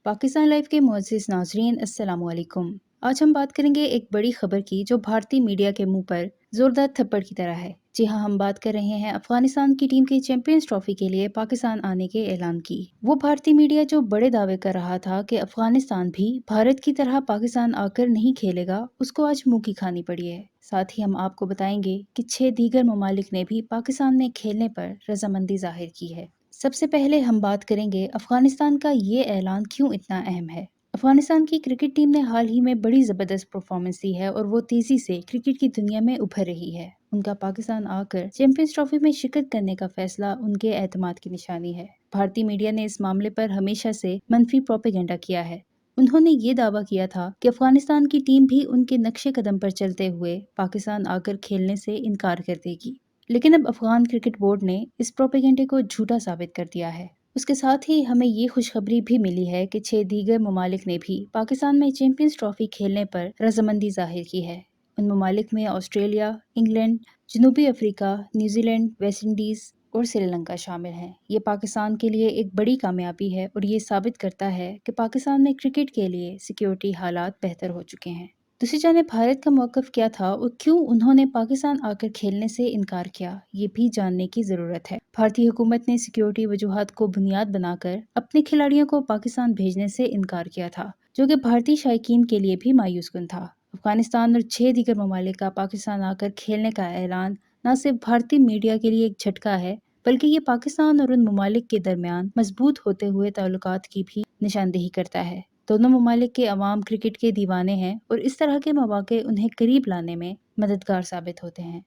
Pakistan live के मुअज़्ज़िज़ नाज़रीन अस्सलाम वालेकुम। आज हम बात करेंगे एक बड़ी खबर की जो भारतीय मीडिया के मुंह पर जोरदार थप्पड़ की तरह है। जी हाँ, हम बात कर रहे हैं अफगानिस्तान की टीम के चैंपियंस ट्रॉफी के लिए पाकिस्तान आने के ऐलान की। वो भारतीय मीडिया जो बड़े दावे कर रहा था कि अफगानिस्तान भी भारत की तरह पाकिस्तान आकर नहीं खेलेगा, उसको आज मुंह की खानी पड़ी है। साथ ही हम आपको बताएंगे कि 6 दीगर ममालिक ने भी पाकिस्तान में खेलने पर रजामंदी जाहिर की है। सबसे पहले हम बात करेंगे अफगानिस्तान का ये ऐलान क्यों इतना अहम है। अफगानिस्तान की क्रिकेट टीम ने हाल ही में बड़ी जबरदस्त परफॉर्मेंस दी है और वो तेजी से क्रिकेट की दुनिया में उभर रही है। उनका पाकिस्तान आकर चैंपियंस ट्रॉफी में शिरकत करने का फैसला उनके एतमाद की निशानी है। भारतीय मीडिया ने इस मामले पर हमेशा से मनफी प्रोपेगेंडा किया है। उन्होंने ये दावा किया था कि अफगानिस्तान की टीम भी उनके नक्शे कदम पर चलते हुए पाकिस्तान आकर खेलने से इनकार कर देगी। लेकिन अब अफगान क्रिकेट बोर्ड ने इस प्रोपेगेंडे को झूठा साबित कर दिया है। उसके साथ ही हमें ये खुशखबरी भी मिली है कि 6 दीगर ममालिक ने भी पाकिस्तान में चैंपियंस ट्रॉफी खेलने पर रजामंदी जाहिर की है। उन ममालिक में ऑस्ट्रेलिया, इंग्लैंड, जनूबी अफ्रीका, न्यूजीलैंड, वेस्ट इंडीज और श्रीलंका शामिल हैं। ये पाकिस्तान के लिए एक बड़ी कामयाबी है और ये साबित करता है कि पाकिस्तान में क्रिकेट के लिए सिक्योरिटी हालात बेहतर हो चुके हैं। दूसरी जानिब भारत का मौक़िफ़ क्या था और क्यों उन्होंने पाकिस्तान आकर खेलने से इनकार किया, ये भी जानने की ज़रूरत है। भारतीय हुकूमत ने सिक्योरिटी वजूहात को बुनियाद बनाकर अपने खिलाड़ियों को पाकिस्तान भेजने से इनकार किया था, जो कि भारतीय शायकीन के लिए भी मायूसकुन था। अफगानिस्तान और 6 दीगर ममालिक का पाकिस्तान आकर खेलने का ऐलान न सिर्फ भारतीय मीडिया के लिए एक झटका है, बल्कि ये पाकिस्तान और उन ममालिक के दरमियान मजबूत होते हुए ताल्लुकात की भी निशानदेही करता है। दोनों ममालिक के अवाम क्रिकेट के दीवाने हैं और इस तरह के मौके उन्हें करीब लाने में मददगार साबित होते हैं।